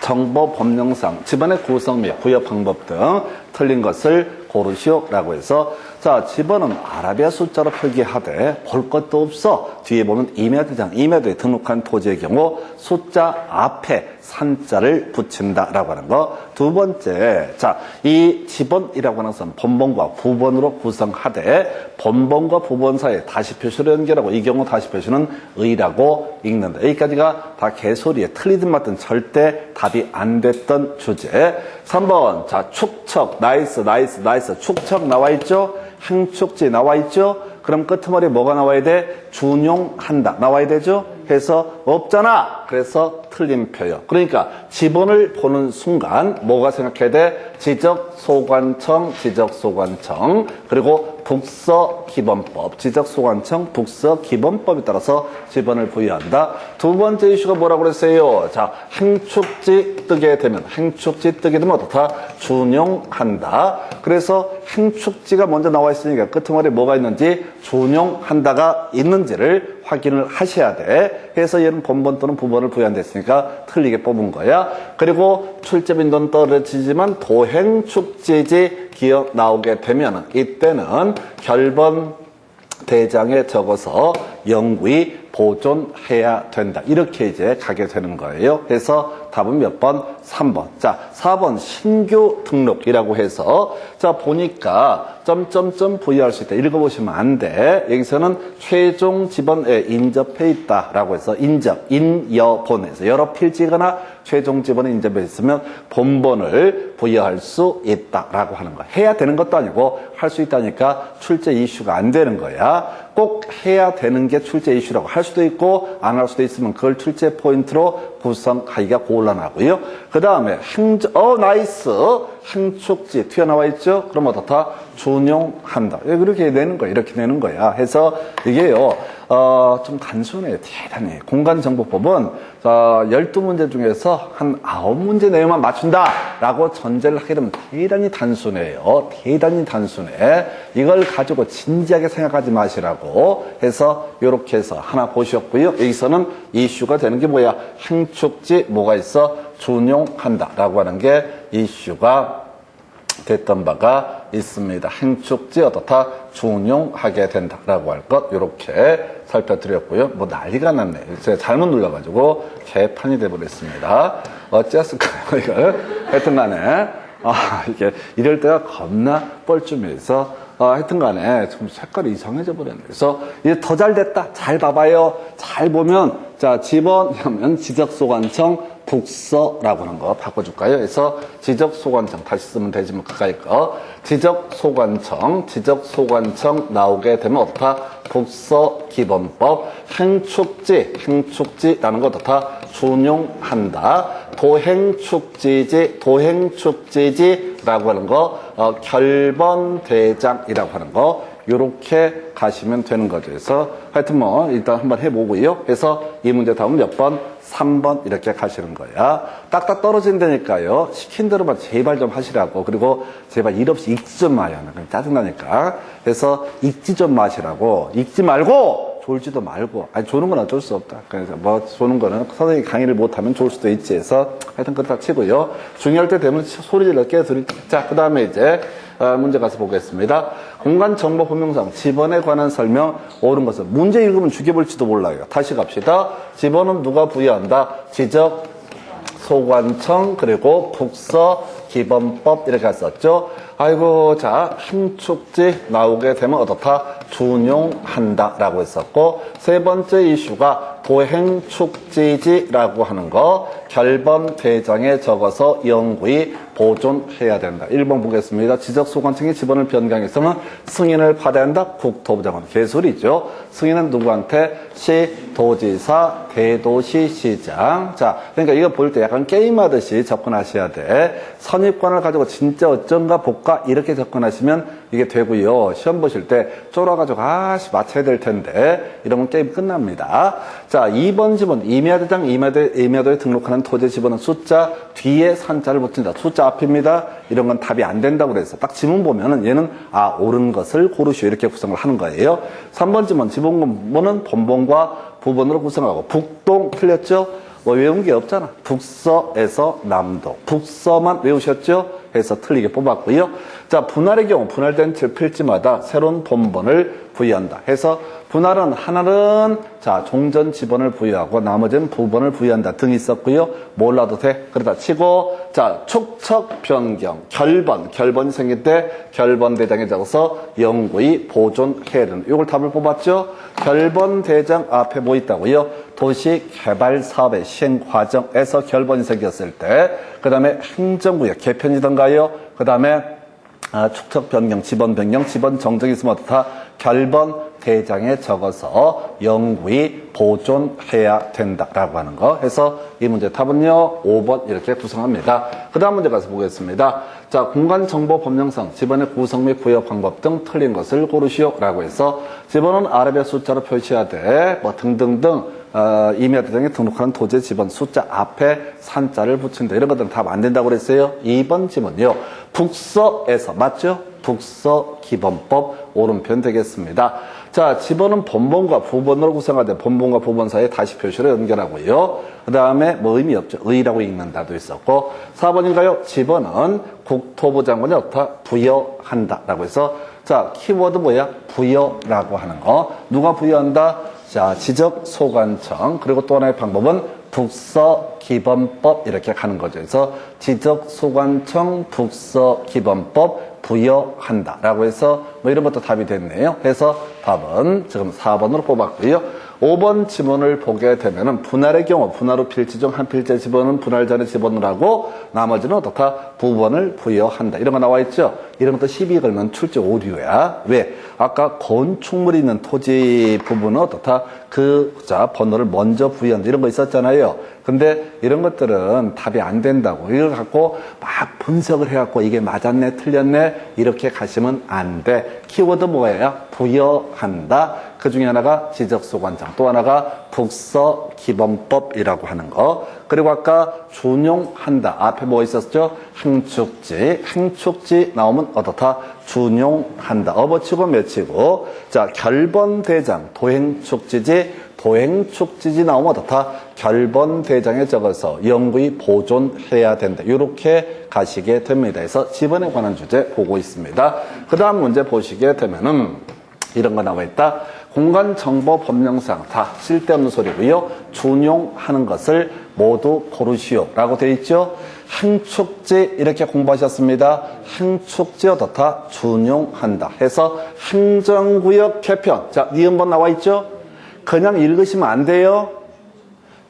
정보 법령상 지번의 구성 및 부여 방법 등 틀린 것을 고르시오라고 해서, 자, 지번은 아라비아 숫자로 표기하되 볼 것도 없어. 뒤에 보면 임야대장, 임야도에 등록한 토지의 경우 숫자 앞에 산자를 붙인다라고 하는 거. 두 번째, 자, 이 지번이라고 하는 것은 본번과 부번으로 구성하되 본번과 부번 사이에 다시 표시로 연결하고, 이 경우 다시 표시는 의라고 읽는다. 여기까지가 다 개소리에 틀리든 맞든 절대 답이 안 됐던 주제. 3번, 자, 축척, 나이스. 축척 나와 있죠? 항축지 나와 있죠? 그럼 끄트머리 뭐가 나와야 돼? 준용한다 나와야 되죠? 해서 없잖아. 그래서 틀린 표요. 그러니까 지번을 보는 순간 뭐가 생각해야 돼? 지적소관청, 그리고 북서기본법, 지적소관청, 북서기본법에 따라서 지번을 부여한다. 두 번째 이슈가 뭐라고 그랬어요? 자, 항축지 뜨게 되면 어떻다? 준용한다. 그래서 항축지가 먼저 나와 있으니까 끄트머리 뭐가 있는지, 준용한다가 있는지를 확인을 하셔야 돼. 그래서 얘는 본번 또는 부번을 부여한댔으니까 틀리게 뽑은 거야. 그리고 출제 빈도는 떨어지지만 도행축지지 기억 나오게 되면 이때는 결번 대장에 적어서 영구히 보존해야 된다. 이렇게 이제 가게 되는 거예요. 그래서 답은 몇 번? 3번. 자, 4번 신규 등록이라고 해서, 자, 보니까 점점점 부여할 수 있다. 읽어보시면 안 돼. 여기서는 최종 지번에 인접해 있다라고 해서 인여본에서 여러 필지거나 최종 지번에 인접해 있으면 본번을 부여할 수 있다라고 하는 거야. 해야 되는 것도 아니고 할 수 있다니까 출제 이슈가 안 되는 거야. 꼭 해야 되는 게 출제 이슈라고 할 수도 있고 안 할 수도 있으면 그걸 출제 포인트로 구성하기가 곤란하고요. 그 다음에 나이스. 행축지 튀어나와 있죠? 그럼 어떻다? 준용한다. 이렇게 내는 거야. 이렇게 내는 거야. 해서 이게요, 좀 단순해요. 대단히. 공간정보법은 12문제 중에서 한 9문제 내용만 맞춘다 라고 전제를 하게 되면 대단히 단순해요. 대단히 단순해. 이걸 가지고 진지하게 생각하지 마시라고 해서 이렇게 해서 하나 보셨고요. 여기서는 이슈가 되는 게 뭐야? 행축지 뭐가 있어? 준용한다 라고 하는 게 이슈가 됐던 바가 있습니다. 행축지 어떻다? 준용하게 된다라고 할 것 이렇게 살펴드렸고요. 뭐 난리가 났네. 제가 잘못 눌러가지고 개판이 돼버렸습니다. 어찌했을까요? 이걸 하여튼 간에 이게 이럴 때가 겁나 뻘쭘해서 하여튼 간에 좀 색깔이 이상해져 버렸네. 그래서 이제 더 잘 됐다. 잘 봐봐요. 잘 보면 자 집어넣으면 지적소관청 북서라고 하는 거 바꿔줄까요? 그래서 지적소관청 다시 쓰면 되지 뭐 가까이 거 지적소관청 나오게 되면 어떻다? 북서기본법 행축지라는 거 어떻다? 준용한다. 도행축지지라고 하는 거 결번대장이라고 하는 거 요렇게 가시면 되는 거죠. 그래서 하여튼 뭐 일단 한번 해보고요. 그래서 이 문제 다음 몇 번? 3번 이렇게 가시는 거야. 딱딱 떨어진다니까요. 시킨 대로만 제발 좀 하시라고. 그리고 제발 일 없이 읽지 좀 마요. 짜증나니까. 그래서 읽지 좀 마시라고. 읽지 말고 졸지도 말고. 아니 조는 건 어쩔 수 없다. 그래서 뭐 조는 거는 선생님이 강의를 못하면 졸 수도 있지 해서 하여튼 그렇다 치고요. 중요할 때 되면 소리 질러 깨드릴. 자, 그 다음에 이제 문제 가서 보겠습니다. 공간정보분명상 지번에 관한 설명 옳은 것은 문제 읽으면 죽여볼지도 몰라요. 다시 갑시다. 지번은 누가 부여한다? 지적소관청 그리고 북서기본법 이렇게 썼죠. 아이고 자 행축지 나오게 되면 어떻다? 준용한다 라고 했었고 세 번째 이슈가 도행축지지라고 하는 거 결번대장에 적어서 영구히 보존해야 된다. 1번 보겠습니다. 지적소관청이 지번을 변경해서는 승인을 받아야 한다. 국토부 장관. 개소리죠. 승인은 누구한테? 시도지사, 대도시시장. 자, 그러니까 이거 볼 때 약간 게임하듯이 접근하셔야 돼. 선입관을 가지고 진짜 어쩐가 볼까 이렇게 접근하시면 이게 되고요. 시험 보실 때 쫄아가지고 맞춰야 될 텐데 이러면 게임 끝납니다. 자, 2번 지번 임야대장 임야도에 등록하는 토지 지번은 숫자 뒤에 산자를 붙인다. 숫자 앞입니다. 이런 건 답이 안 된다고 그래서 딱 지문 보면은 얘는 옳은 것을 고르시오 이렇게 구성을 하는 거예요. 3번 지번 지번은 본번과 부번으로 구성하고 북동 틀렸죠? 뭐 외운 게 없잖아. 북서에서 남도. 북서만 외우셨죠? 해서 틀리게 뽑았고요. 자, 분할의 경우 분할된 필지마다 새로운 본번을 부여한다. 해서 분할은 하나는 자 종전 지번을 부여하고 나머지는 부번을 부여한다 등이 있었고요. 몰라도 돼. 그러다 치고 자 축척 변경 결번이 생길 때 결번대장에 적어서 영구히 보존해야 된다. 이걸 답을 뽑았죠. 결번대장 앞에 뭐 있다고요? 도시개발사업의 시행 과정에서 결번이 생겼을 때 그 다음에 행정구역 개편이던가요? 그 다음에 축척 변경, 지번 변경, 지번 정정이 있으면 어떻다? 결번 대장에 적어서 영구히 보존해야 된다라고 하는 거 해서 이 문제 답은요 5번 이렇게 구성합니다. 그 다음 문제 가서 보겠습니다. 자, 공간정보법령상 지번의 구성 및 부여 방법 등 틀린 것을 고르시오 라고 해서 지번은 아랍의 숫자로 표시해야 돼. 뭐 등등등 임야대장에 등록하는 토지의 지번 숫자 앞에 산자를 붙인다. 이런 것들은 답 안 된다고 그랬어요. 2번 지문요. 북서에서 맞죠? 북서기본법 오른편 되겠습니다. 자, 지번은 본번과 부번으로 구성하되 본번과 부번 사이에 다시 표시를 연결하고요. 그 다음에 뭐 의미 없죠. 의라고 읽는다도 있었고 4번인가요? 지번은 국토부 장관이 어떻다? 부여한다라고 해서 자, 키워드 뭐야? 부여라고 하는 거. 누가 부여한다? 자, 지적소관청 그리고 또 하나의 방법은 북서기본법 이렇게 가는 거죠. 그래서 지적소관청 북서기본법 부여한다 라고 해서 뭐 이런 것도 답이 됐네요. 그래서 답은 지금 4번으로 뽑았고요. 5번 지문을 보게 되면은 분할의 경우 분할 후 필지 중 한 필지에 집어넣은 분할 전에 집어넣으라고 나머지는 어떻다? 부분을 부여한다. 이런 거 나와 있죠? 이런 것도 시비 걸면 출제 오류야. 왜? 아까 건축물이 있는 토지 부분은 어떻다? 자, 번호를 먼저 부여한다. 이런 거 있었잖아요. 근데 이런 것들은 답이 안 된다고. 이걸 갖고 막 분석을 해갖고 이게 맞았네, 틀렸네, 이렇게 가시면 안 돼. 키워드 뭐예요? 부여한다. 그 중에 하나가 지적소관청, 또 하나가 북서기본법이라고 하는 거. 그리고 아까 준용한다. 앞에 뭐 있었죠? 행축지. 행축지 나오면 어떻다? 준용한다. 업어치고 맺히고. 자, 결번대장, 도행축지지. 도행축지지 나오면 어떻다? 결번대장에 적어서 영구히 보존해야 된다. 이렇게 가시게 됩니다. 그래서 지번에 관한 주제 보고 있습니다. 그 다음 문제 보시게 되면은 이런 거 나와 있다. 공간정보법령상 다 쓸데없는 소리고요. 준용하는 것을 모두 고르시오 라고 되어 있죠. 행축지 이렇게 공부하셨습니다. 행축지 어떻다? 준용한다 해서 행정구역 개편. 자, 니은번 나와 있죠. 그냥 읽으시면 안 돼요.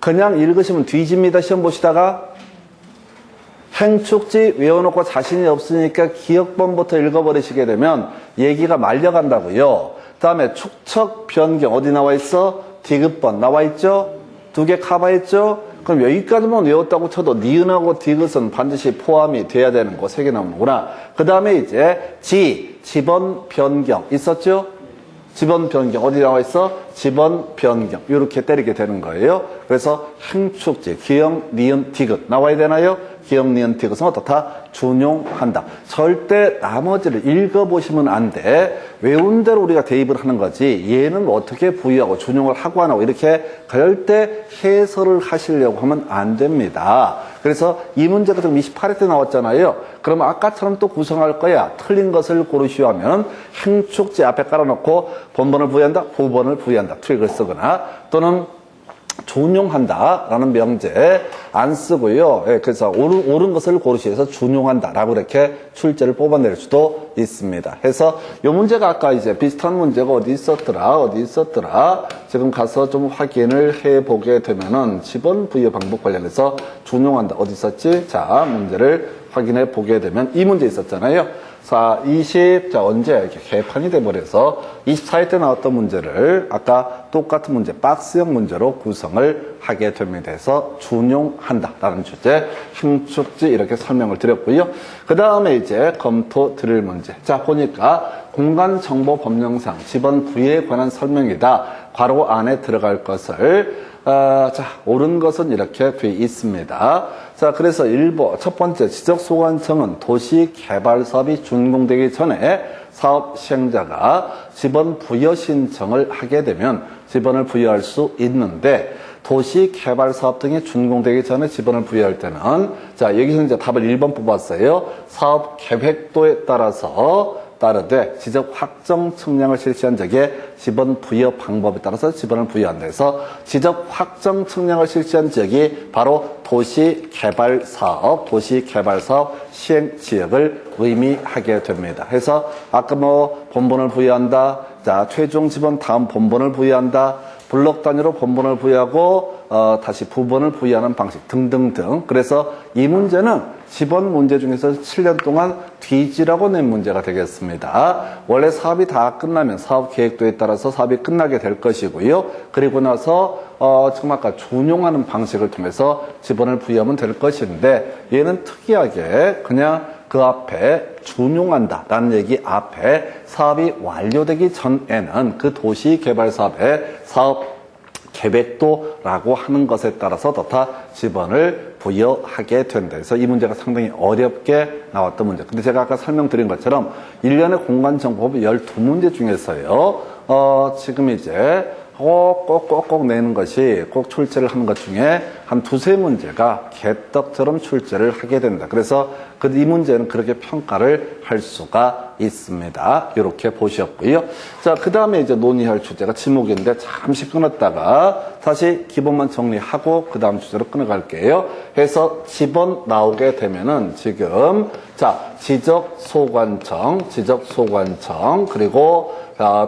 그냥 읽으시면 뒤집니다. 시험 보시다가. 행축지 외워놓고 자신이 없으니까 기억본부터 읽어버리시게 되면 얘기가 말려간다고요. 그 다음에 축척 변경 어디 나와 있어? 디귿번 나와 있죠? 두 개 커버했죠? 그럼 여기까지만 외웠다고 쳐도 니은하고 디귿은 반드시 포함이 돼야 되는 거 세 개 나오는구나. 그 다음에 이제 지번 변경 있었죠? 지번 변경 어디 나와 있어? 지번 변경 이렇게 때리게 되는 거예요. 그래서 행축지 기역 니은 디귿 나와야 되나요? 기역 니은 디귿은 어떻다? 준용한다. 절대 나머지를 읽어보시면 안 돼. 외운 대로 우리가 대입을 하는 거지 얘는 어떻게 부여하고 준용을 하고 안 하고 이렇게 절대 해설을 하시려고 하면 안 됩니다. 그래서 이 문제가 지금 28회 때 나왔잖아요. 그러면 아까처럼 또 구성할 거야. 틀린 것을 고르시오 하면 행축지 앞에 깔아놓고 본번을 부여한다, 부번을 부여한다. 트릭을 쓰거나 또는 준용한다 라는 명제 안 쓰고요. 예, 그래서 옳은 것을 고르시해서 준용한다 라고 이렇게 출제를 뽑아낼 수도 있습니다. 해서 이 문제가 아까 이제 비슷한 문제가 어디 있었더라 지금 가서 좀 확인을 해보게 되면은 지번 부여 방법 관련해서 준용한다 어디 있었지? 자, 문제를 확인해 보게 되면 이 문제 있었잖아요. 자, 언제 이렇게 개판이 돼버려서 24회 때 나왔던 문제를 아까 똑같은 문제, 박스형 문제로 구성을 하게 됩니다. 해서 준용한다 라는 주제, 행축지 이렇게 설명을 드렸고요. 그 다음에 이제 검토 드릴 문제. 자, 보니까 공간정보법령상 지번 부여에 관한 설명이다. 괄호 안에 들어갈 것을 자, 옳은 것은 이렇게 돼 있습니다. 자, 그래서 첫 번째, 지적소관청은 도시개발사업이 준공되기 전에 사업 시행자가 지번 부여 신청을 하게 되면 지번을 부여할 수 있는데, 도시개발사업 등이 준공되기 전에 지번을 부여할 때는, 자, 여기서 이제 답을 1번 뽑았어요. 사업 계획도에 따라서 따르되 지적 확정 측량을 실시한 적에 지번 부여 방법에 따라서 지번을 부여한다 해서 지적 확정 측량을 실시한 지역이 바로 도시개발사업 시행 지역을 의미하게 됩니다. 해서 아까 뭐 본번을 부여한다, 자 최종 지번 다음 본번을 부여한다, 블록 단위로 본번을 부여하고 다시 부번을 부여하는 방식 등등등. 그래서 이 문제는 지번 문제 중에서 7년 동안 뒤지라고 낸 문제가 되겠습니다. 원래 사업이 다 끝나면 사업 계획도에 따라서 사업이 끝나게 될 것이고요. 그리고 나서 지금 아까 준용하는 방식을 통해서 지번을 부여하면 될 것인데, 얘는 특이하게 그냥 그 앞에 준용한다 라는 얘기 앞에 사업이 완료되기 전에는 그 도시개발사업의 사업 계획도라고 하는 것에 따라서 더 지번을 부여하게 된다. 그래서 이 문제가 상당히 어렵게 나왔던 문제. 근데 제가 아까 설명드린 것처럼 1년의 공간정보법 12문제 중에서요, 지금 이제 꼭 내는 것이 꼭 출제를 하는 것 중에 한 두세 문제가 개떡처럼 출제를 하게 된다. 그래서 이 문제는 그렇게 평가를 할 수가 있습니다. 이렇게 보셨고요. 자, 그 다음에 이제 논의할 주제가 지목인데 잠시 끊었다가 다시 기본만 정리하고 그 다음 주제로 끊어갈게요. 해서 지번 나오게 되면은 지금 자, 지적소관청, 그리고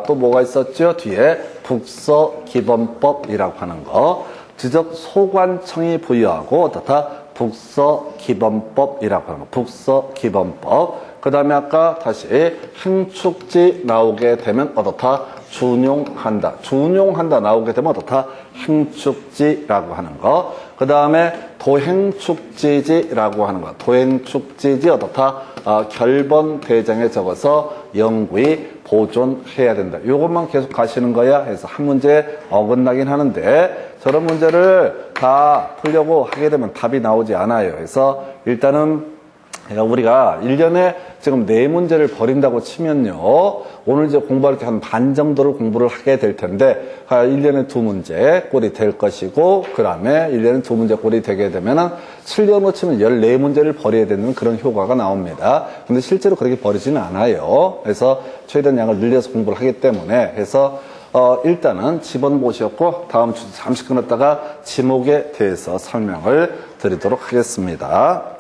또 뭐가 있었죠? 뒤에 북서기본법이라고 하는 거. 지적소관청이 부여하고 어떻다? 북서기본법이라고 하는 거. 북서기본법. 그 다음에 아까 다시 행축지 나오게 되면 어떻다? 준용한다. 준용한다 나오게 되면 어떻다? 행축지라고 하는 거. 그 다음에 도행축지지라고 하는 거. 도행축지지 어떻다? 결번 대장에 적어서 영구히 보존해야 된다. 이것만 계속 가시는 거야. 해서 한 문제에 어긋나긴 하는데 저런 문제를 다 풀려고 하게 되면 답이 나오지 않아요. 그래서 일단은 우리가 1년에 지금 4문제를 버린다고 치면요. 오늘 이제 공부할 때 한 반 정도를 공부를 하게 될 텐데, 1년에 2문제 꼴이 될 것이고, 그 다음에 1년에 2문제 꼴이 되게 되면은 7년으로 치면 14문제를 버려야 되는 그런 효과가 나옵니다. 근데 실제로 그렇게 버리지는 않아요. 그래서 최대한 양을 늘려서 공부를 하기 때문에 해서 일단은 지번 보셨고, 다음 주 잠시 끊었다가 지목에 대해서 설명을 드리도록 하겠습니다.